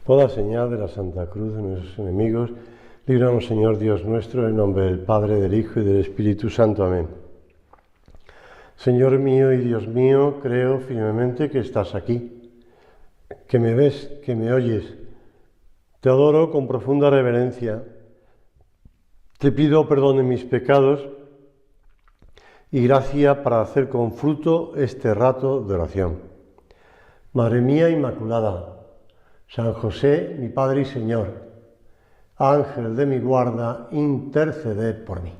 Toda señal de la Santa Cruz de nuestros enemigos, líbranos, Señor Dios nuestro, en nombre del Padre, del Hijo y del Espíritu Santo. Amén. Señor mío y Dios mío, creo firmemente que estás aquí, que me ves, que me oyes. Te adoro con profunda reverencia. Te pido perdón de mis pecados y gracia para hacer con fruto este rato de oración. Madre mía Inmaculada, San José, mi Padre y Señor, Ángel de mi guarda, interceded por mí.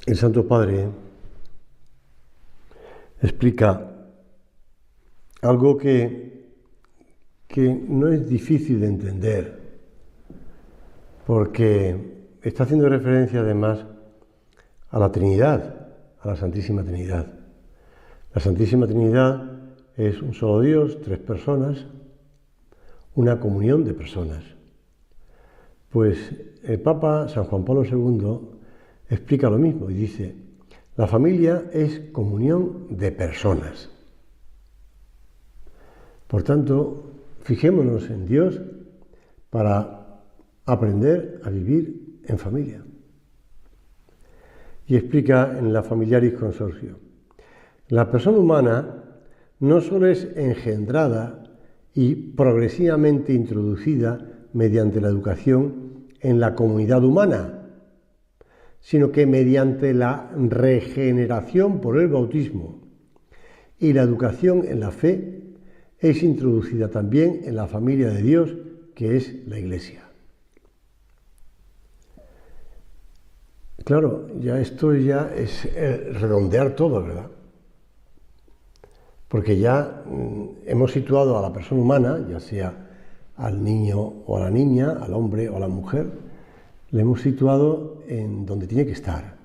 El Santo Padre explica algo que no es difícil de entender, porque está haciendo referencia además a la Trinidad, a la Santísima Trinidad. La Santísima Trinidad es un solo Dios, tres personas, una comunión de personas. Pues el Papa San Juan Pablo II explica lo mismo y dice: la familia es comunión de personas. Por tanto, fijémonos en Dios para aprender a vivir en familia. Y explica en la Familiaris Consortio: la persona humana no solo es engendrada y progresivamente introducida mediante la educación en la comunidad humana, sino que mediante la regeneración por el bautismo y la educación en la fe es introducida también en la familia de Dios, que es la Iglesia. Claro, esto es redondear todo, ¿verdad? Porque ya hemos situado a la persona humana, ya sea al niño o a la niña, al hombre o a la mujer, le hemos situado en donde tiene que estar,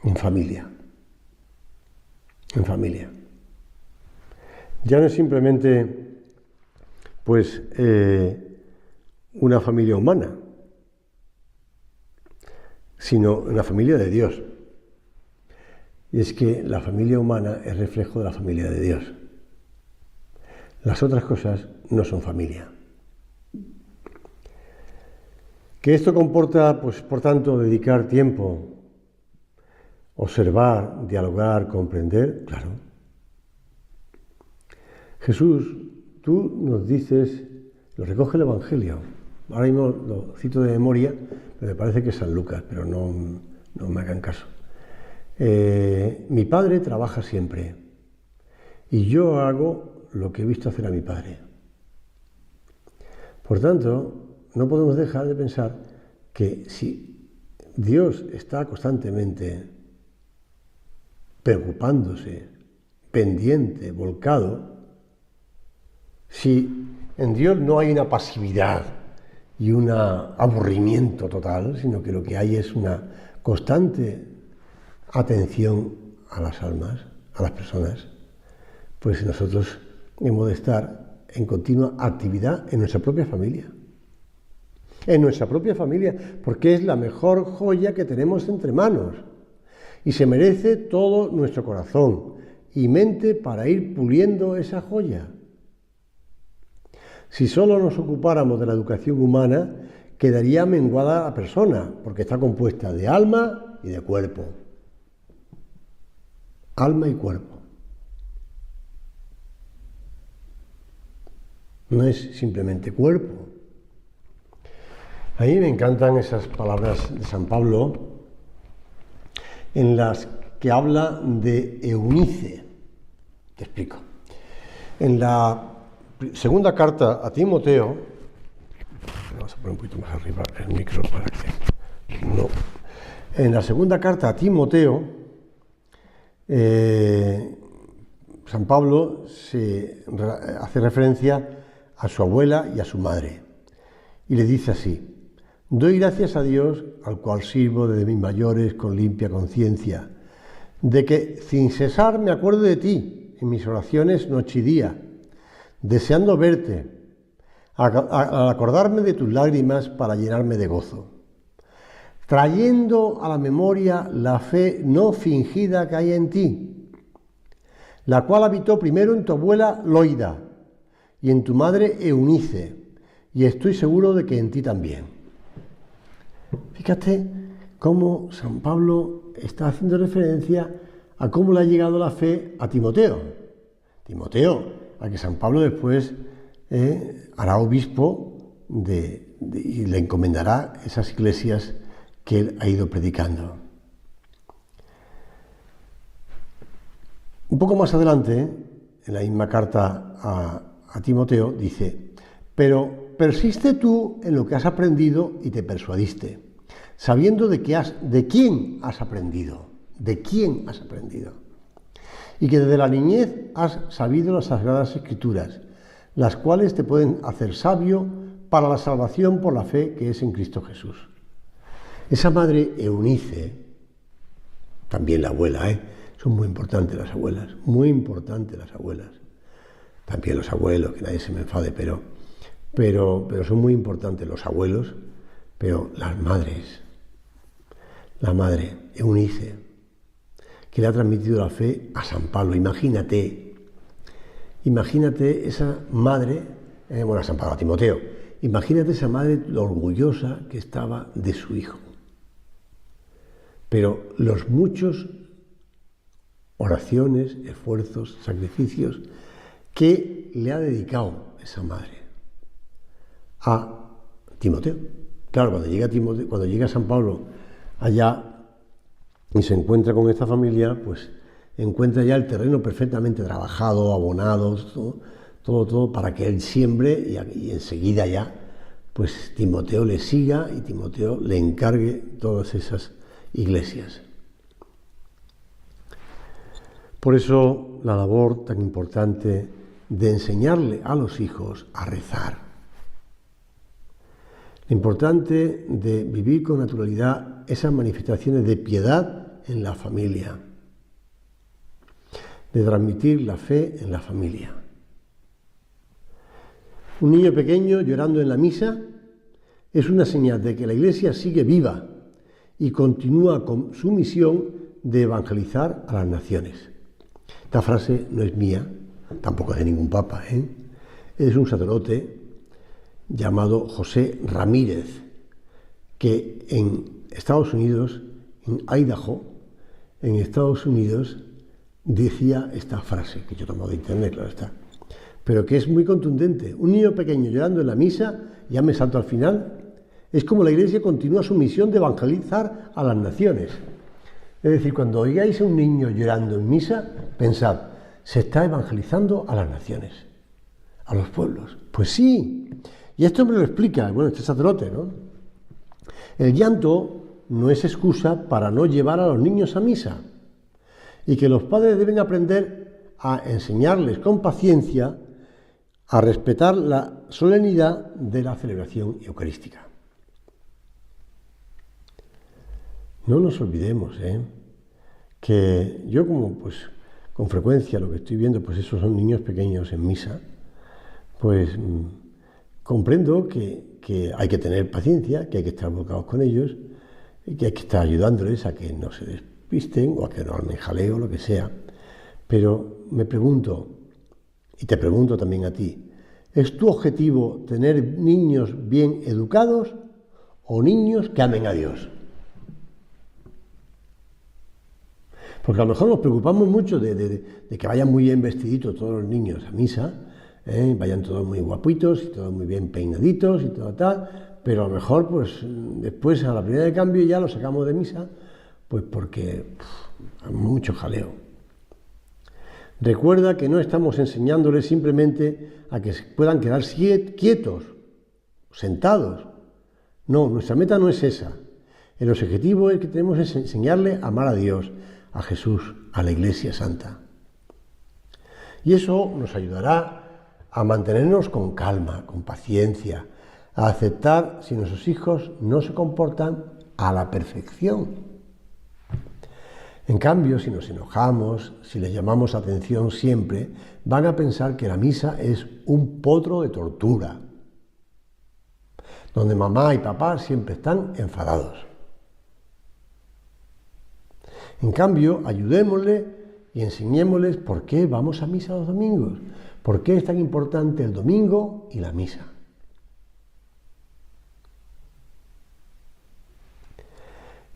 en familia. En familia. Ya no es simplemente, pues, una familia humana, sino una familia de Dios. Y es que la familia humana es reflejo de la familia de Dios. Las otras cosas no son familia. Que esto comporta, pues, por tanto, dedicar tiempo, observar, dialogar, comprender, claro. Jesús, tú nos dices, lo recoge el Evangelio. Ahora mismo lo cito de memoria, pero me parece que es San Lucas, pero no me hagan caso. Mi Padre trabaja siempre y yo hago lo que he visto hacer a mi Padre. Por tanto, no podemos dejar de pensar que si Dios está constantemente preocupándose, pendiente, volcado, si en Dios no hay una pasividad y un aburrimiento total, sino que lo que hay es una constante atención a las almas, a las personas, pues nosotros hemos de estar en continua actividad en nuestra propia familia. En nuestra propia familia, porque es la mejor joya que tenemos entre manos y se merece todo nuestro corazón y mente para ir puliendo esa joya. Si solo nos ocupáramos de la educación humana, quedaría menguada la persona, porque está compuesta de alma y de cuerpo. Alma y cuerpo. No es simplemente cuerpo. A mí me encantan esas palabras de San Pablo en las que habla de Eunice. Te explico. En la segunda carta a Timoteo, vamos a poner un poquito más arriba el micro para que no. En la segunda carta a Timoteo, San Pablo hace referencia a su abuela y a su madre y le dice así: Doy gracias a Dios, al cual sirvo desde mis mayores con limpia conciencia, de que sin cesar me acuerdo de ti en mis oraciones noche y día, deseando verte, al acordarme de tus lágrimas para llenarme de gozo, trayendo a la memoria la fe no fingida que hay en ti, la cual habitó primero en tu abuela Loida y en tu madre Eunice, y estoy seguro de que en ti también. Fíjate cómo San Pablo está haciendo referencia a cómo le ha llegado la fe a Timoteo. Timoteo, a que San Pablo después hará obispo y le encomendará esas iglesias que él ha ido predicando. Un poco más adelante, en la misma carta a Timoteo, dice: pero persiste tú en lo que has aprendido y te persuadiste, sabiendo de quién has aprendido, y que desde la niñez has sabido las Sagradas Escrituras, las cuales te pueden hacer sabio para la salvación por la fe que es en Cristo Jesús. Esa madre Eunice, también la abuela, son muy importantes las abuelas, también los abuelos, que nadie se me enfade, pero son muy importantes los abuelos, pero las madres, la madre Eunice, que le ha transmitido la fe a San Pablo. Imagínate esa madre, a San Pablo, a Timoteo, imagínate esa madre lo orgullosa que estaba de su hijo. Pero los muchos oraciones, esfuerzos, sacrificios que le ha dedicado esa madre a Timoteo. Claro, cuando llega San Pablo allá y se encuentra con esta familia, pues encuentra ya el terreno perfectamente trabajado, abonado, todo para que él siembre y enseguida ya, pues Timoteo le siga y Timoteo le encargue todas esas iglesias. Por eso la labor tan importante de enseñarle a los hijos a rezar. Lo importante de vivir con naturalidad esas manifestaciones de piedad en la familia, de transmitir la fe en la familia. Un niño pequeño llorando en la misa es una señal de que la Iglesia sigue viva y continúa con su misión de evangelizar a las naciones. Esta frase no es mía, tampoco es de ningún papa, es un sacerdote llamado José Ramírez, que en Estados Unidos, en Idaho, en Estados Unidos, decía esta frase, que yo he tomado de internet, claro está, pero que es muy contundente. Un niño pequeño llorando en la misa, ya me salto al final, es como la Iglesia continúa su misión de evangelizar a las naciones. Es decir, cuando oigáis a un niño llorando en misa, pensad, se está evangelizando a las naciones, a los pueblos. Pues sí, y esto me lo explica, este sacerdote, ¿no? El llanto no es excusa para no llevar a los niños a misa, y que los padres deben aprender a enseñarles con paciencia a respetar la solemnidad de la celebración eucarística. No nos olvidemos, que yo como con frecuencia lo que estoy viendo, esos son niños pequeños en misa, comprendo que hay que tener paciencia, que hay que estar volcados con ellos, y que hay que estar ayudándoles a que no se despisten o a que no armen jaleo, lo que sea. Pero me pregunto, y te pregunto también a ti, ¿es tu objetivo tener niños bien educados o niños que amen a Dios? Porque a lo mejor nos preocupamos mucho de que vayan muy bien vestiditos todos los niños a misa, vayan todos muy guapitos y todos muy bien peinaditos y todo tal, pero a lo mejor después a la primera de cambio ya los sacamos de misa, porque hay mucho jaleo. Recuerda que no estamos enseñándoles simplemente a que se puedan quedar quietos, sentados. No, nuestra meta no es esa. El objetivo es que tenemos que enseñarle a amar a Dios, a Jesús, a la Iglesia Santa. Y eso nos ayudará a mantenernos con calma, con paciencia, a aceptar si nuestros hijos no se comportan a la perfección. En cambio, si nos enojamos, si les llamamos atención siempre, van a pensar que la misa es un potro de tortura, donde mamá y papá siempre están enfadados. En cambio, ayudémosle y enseñémosles por qué vamos a misa los domingos, por qué es tan importante el domingo y la misa.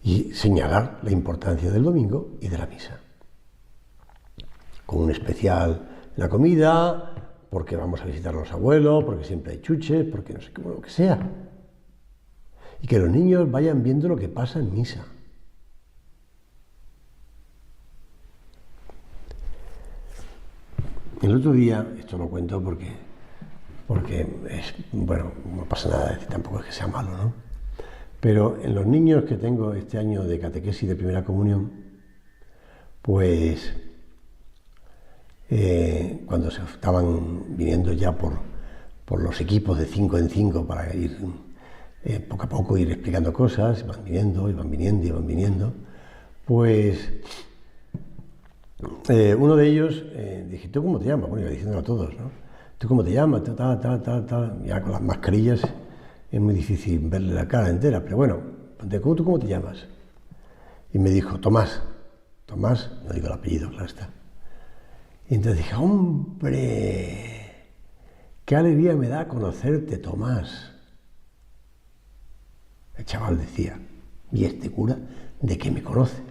Y señalar la importancia del domingo y de la misa. Con un especial en la comida, porque vamos a visitar a los abuelos, porque siempre hay chuches, porque no sé qué, lo que sea. Y que los niños vayan viendo lo que pasa en misa. El otro día, esto lo cuento porque es, bueno, no pasa nada, tampoco es que sea malo, ¿no? Pero en los niños que tengo este año de catequesis de primera comunión, pues cuando se estaban viniendo ya por los equipos de 5 en 5 para ir poco a poco ir explicando cosas, van viniendo, pues uno de ellos dije, ¿tú cómo te llamas? Bueno, iba diciéndolo a todos, ¿no? ¿Tú cómo te llamas? Tal. Ya con las mascarillas es muy difícil verle la cara entera, pero bueno, ¿tú cómo te llamas? Y me dijo, Tomás, no digo el apellido, claro está. Y entonces dije, ¡hombre! ¡Qué alegría me da conocerte, Tomás! El chaval decía, ¿y este cura de qué me conoce?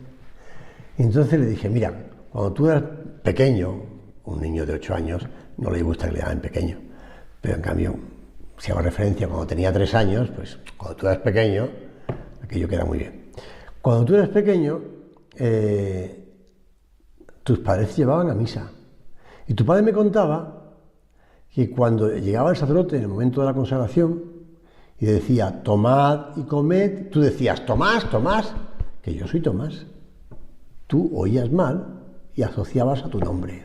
Y entonces le dije, mira, cuando tú eras pequeño, un niño de 8 años, no le gusta que le llamen pequeño, pero en cambio, si hago referencia cuando tenía 3 años, pues cuando tú eras pequeño, aquello queda muy bien. Cuando tú eras pequeño, tus padres te llevaban a misa. Y tu padre me contaba que cuando llegaba el sacerdote en el momento de la consagración y decía, tomad y comed, tú decías, Tomás, que yo soy Tomás. Tú oías mal y asociabas a tu nombre.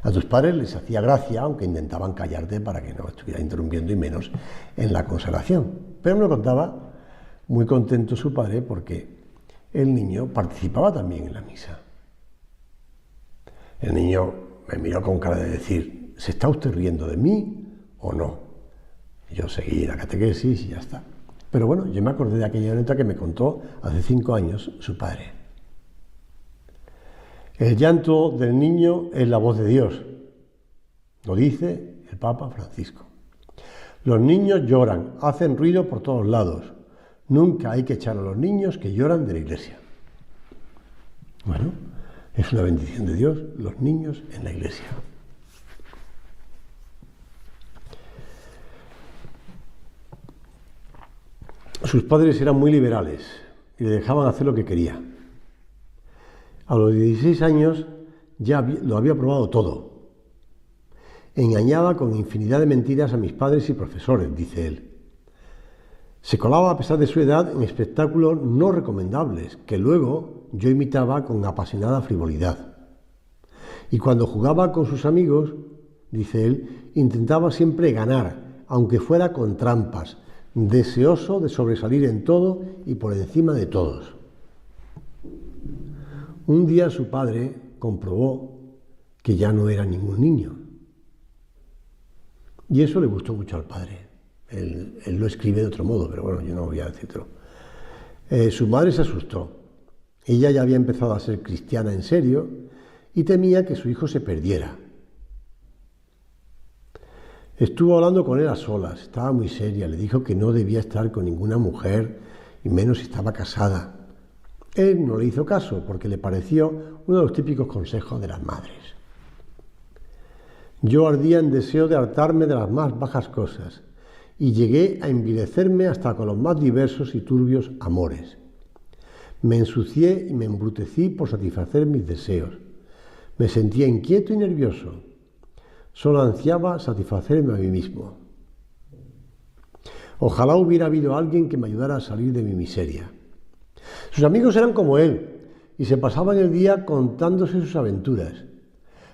A tus padres les hacía gracia, aunque intentaban callarte para que no estuviera interrumpiendo y menos en la consagración. Pero me lo contaba muy contento su padre porque el niño participaba también en la misa. El niño me miró con cara de decir, ¿se está usted riendo de mí o no? Y yo seguí la catequesis y ya está. Pero bueno, yo me acordé de aquella anécdota que me contó hace 5 años su padre. El llanto del niño es la voz de Dios, lo dice el Papa Francisco. Los niños lloran, hacen ruido por todos lados. Nunca hay que echar a los niños que lloran de la iglesia. Bueno, es una bendición de Dios, los niños en la iglesia. Sus padres eran muy liberales y le dejaban hacer lo que quería. A los 16 años ya lo había probado todo. Engañaba con infinidad de mentiras a mis padres y profesores, dice él. Se colaba a pesar de su edad en espectáculos no recomendables, que luego yo imitaba con apasionada frivolidad. Y cuando jugaba con sus amigos, dice él, intentaba siempre ganar, aunque fuera con trampas, deseoso de sobresalir en todo y por encima de todos. Un día su padre comprobó que ya no era ningún niño. Y eso le gustó mucho al padre. Él lo escribe de otro modo, pero bueno, yo no voy a decirlo. Su madre se asustó. Ella ya había empezado a ser cristiana en serio y temía que su hijo se perdiera. Estuvo hablando con él a solas, estaba muy seria, le dijo que no debía estar con ninguna mujer y menos si estaba casada. Él no le hizo caso porque le pareció uno de los típicos consejos de las madres. Yo ardía en deseo de hartarme de las más bajas cosas y llegué a envilecerme hasta con los más diversos y turbios amores. Me ensucié y me embrutecí por satisfacer mis deseos. Me sentía inquieto y nervioso. Solo ansiaba satisfacerme a mí mismo. Ojalá hubiera habido alguien que me ayudara a salir de mi miseria. Sus amigos eran como él y se pasaban el día contándose sus aventuras.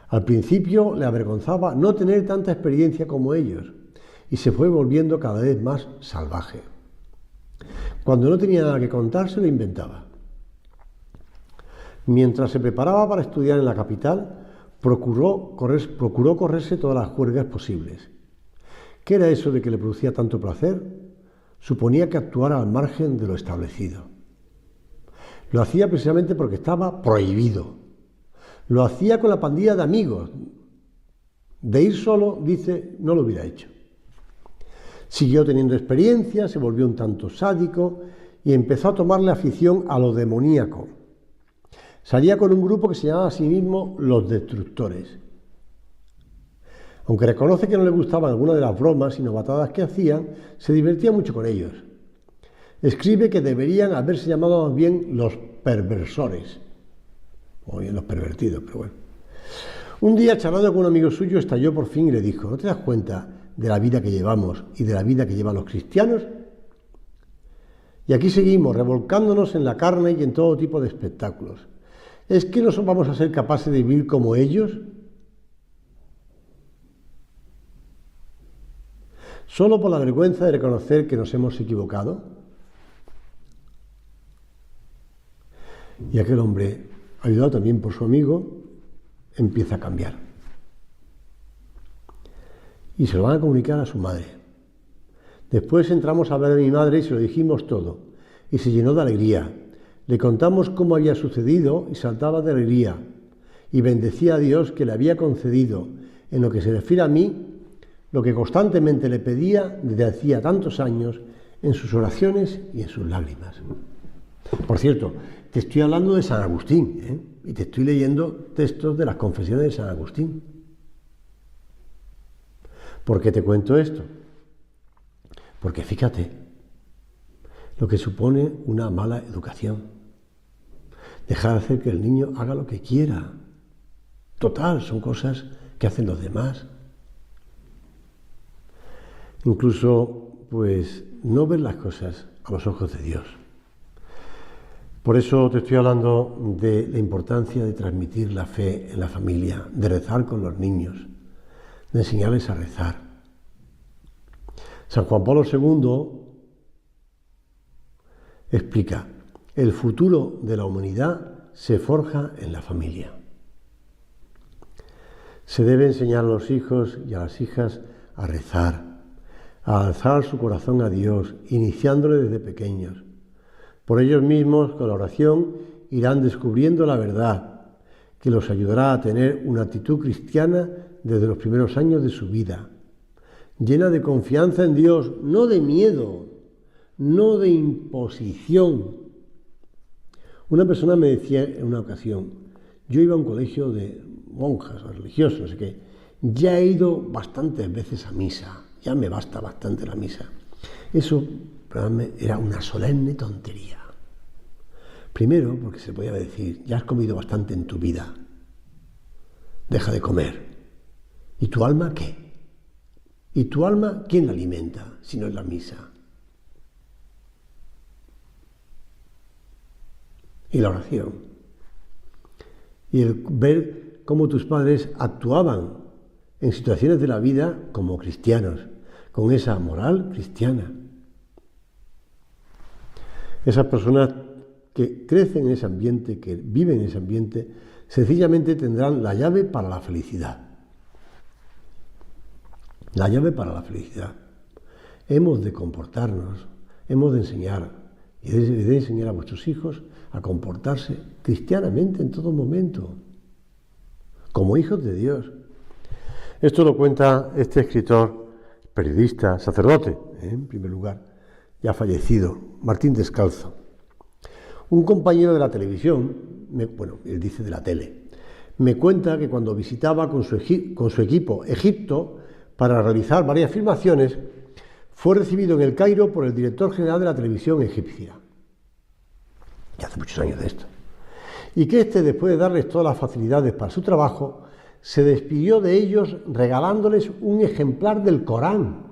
Al principio le avergonzaba no tener tanta experiencia como ellos y se fue volviendo cada vez más salvaje. Cuando no tenía nada que contar, se lo inventaba. Mientras se preparaba para estudiar en la capital, procuró correrse todas las juergas posibles. ¿Qué era eso de que le producía tanto placer? Suponía que actuara al margen de lo establecido. Lo hacía precisamente porque estaba prohibido. Lo hacía con la pandilla de amigos. De ir solo, dice, no lo hubiera hecho. Siguió teniendo experiencia, se volvió un tanto sádico y empezó a tomarle afición a lo demoníaco. Salía con un grupo que se llamaba a sí mismo Los Destructores. Aunque reconoce que no le gustaban algunas de las bromas y novatadas que hacían, se divertía mucho con ellos. Escribe que deberían haberse llamado más bien los perversores, o bien los pervertidos, pero bueno. Un día, charlando con un amigo suyo, estalló por fin y le dijo: ¿no te das cuenta de la vida que llevamos y de la vida que llevan los cristianos? Y aquí seguimos, revolcándonos en la carne y en todo tipo de espectáculos. ¿Es que no vamos a ser capaces de vivir como ellos? ¿Solo por la vergüenza de reconocer que nos hemos equivocado? Y aquel hombre, ayudado también por su amigo, empieza a cambiar. Y se lo van a comunicar a su madre. Después entramos a ver a mi madre y se lo dijimos todo. Y se llenó de alegría. Le contamos cómo había sucedido y saltaba de alegría. Y bendecía a Dios que le había concedido, en lo que se refiere a mí, lo que constantemente le pedía desde hacía tantos años en sus oraciones y en sus lágrimas. Por cierto, te estoy hablando de San Agustín, y te estoy leyendo textos de las confesiones de San Agustín. ¿Por qué te cuento esto? Porque fíjate lo que supone una mala educación. Dejar de hacer que el niño haga lo que quiera. Total, son cosas que hacen los demás. Incluso, pues, no ver las cosas a los ojos de Dios. Por eso te estoy hablando de la importancia de transmitir la fe en la familia, de rezar con los niños, de enseñarles a rezar. San Juan Pablo II explica: el futuro de la humanidad se forja en la familia. Se debe enseñar a los hijos y a las hijas a rezar, a alzar su corazón a Dios, iniciándole desde pequeños. Por ellos mismos, con la oración, irán descubriendo la verdad, que los ayudará a tener una actitud cristiana desde los primeros años de su vida, llena de confianza en Dios, no de miedo, no de imposición. Una persona me decía en una ocasión: yo iba a un colegio de monjas o religiosos, no sé qué, ya he ido bastantes veces a misa, ya me basta bastante la misa. Eso para mí era una solemne tontería. Primero, porque se podía decir: ya has comido bastante en tu vida, deja de comer. ¿Y tu alma qué? ¿Y tu alma quién la alimenta si no es la misa? Y la oración. Y el ver cómo tus padres actuaban en situaciones de la vida como cristianos, con esa moral cristiana. Esas personas que crecen en ese ambiente, que viven en ese ambiente, sencillamente tendrán la llave para la felicidad. La llave para la felicidad. Hemos de comportarnos, hemos de enseñar, y de enseñar a vuestros hijos a comportarse cristianamente en todo momento, como hijos de Dios. Esto lo cuenta este escritor, periodista, sacerdote, en primer lugar, ya fallecido, Martín Descalzo. Un compañero de la televisión, él dice de la tele, me cuenta que cuando visitaba con su equipo Egipto para realizar varias filmaciones, fue recibido en el Cairo por el director general de la televisión egipcia. Ya hace muchos años de esto. Y que después de darles todas las facilidades para su trabajo, se despidió de ellos regalándoles un ejemplar del Corán.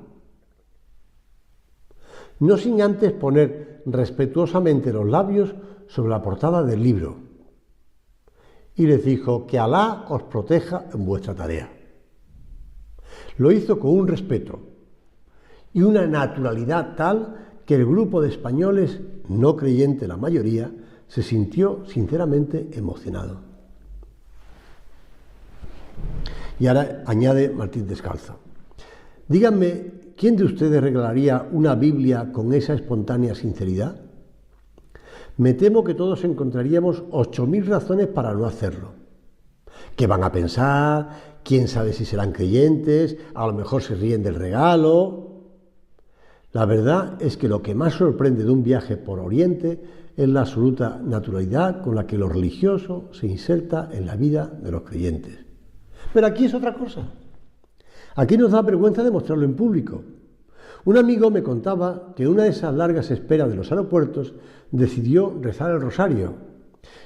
No sin antes poner respetuosamente los labios sobre la portada del libro. Y les dijo: que Alá os proteja en vuestra tarea. Lo hizo con un respeto, y una naturalidad tal que el grupo de españoles, no creyente la mayoría, se sintió sinceramente emocionado. Y ahora añade Martín Descalzo: díganme, ¿quién de ustedes regalaría una Biblia con esa espontánea sinceridad? Me temo que todos encontraríamos 8000 razones para no hacerlo. ¿Qué van a pensar? ¿Quién sabe si serán creyentes? A lo mejor se ríen del regalo. La verdad es que lo que más sorprende de un viaje por Oriente es la absoluta naturalidad con la que lo religioso se inserta en la vida de los creyentes. Pero aquí es otra cosa. Aquí nos da vergüenza demostrarlo en público. Un amigo me contaba que en una de esas largas esperas de los aeropuertos decidió rezar el rosario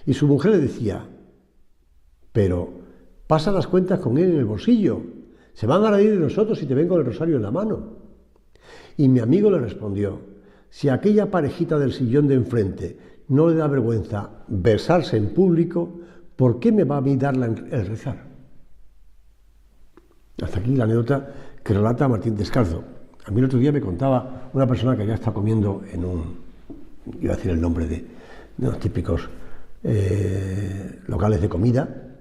y su mujer le decía: pero pasa las cuentas con él en el bolsillo, se van a reír de nosotros si te ven con el rosario en la mano. Y mi amigo le respondió: si a aquella parejita del sillón de enfrente no le da vergüenza besarse en público, ¿por qué me va a mí dar el rezar? Hasta aquí la anécdota que relata Martín Descalzo. A mí el otro día me contaba una persona que había estado comiendo en iba a decir el nombre de los típicos locales de comida,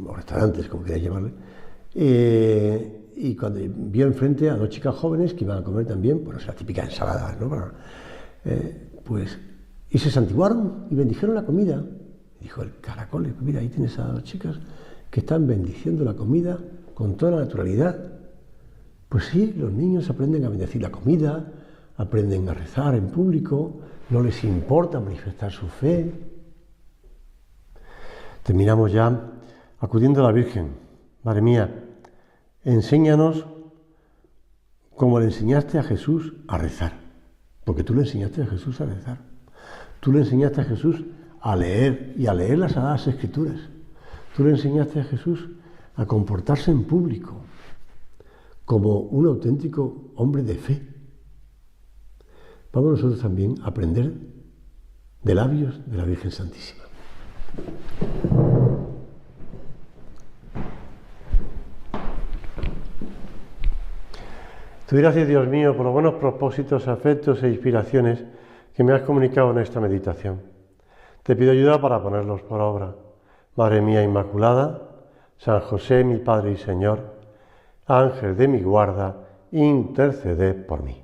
o restaurantes, como queráis llamarle, y cuando vio enfrente a dos chicas jóvenes que iban a comer también, pues la típica ensalada, ¿no? Y se santiguaron y bendijeron la comida. Y dijo el caracol: mira, ahí tienes a dos chicas que están bendiciendo la comida con toda la naturalidad. Pues sí, los niños aprenden a bendecir la comida, aprenden a rezar en público, no les importa manifestar su fe. Terminamos ya acudiendo a la Virgen. Madre mía, enséñanos como le enseñaste a Jesús a rezar, porque tú le enseñaste a Jesús a rezar. Tú le enseñaste a Jesús a leer y a leer las Sagradas Escrituras. Tú le enseñaste a Jesús a comportarse en público como un auténtico hombre de fe. Vamos nosotros también a aprender de labios de la Virgen Santísima. Te doy gracias, Dios mío, por los buenos propósitos, afectos e inspiraciones que me has comunicado en esta meditación. Te pido ayuda para ponerlos por obra. Madre mía Inmaculada, San José, mi Padre y Señor, Ángel de mi guarda, interceded por mí.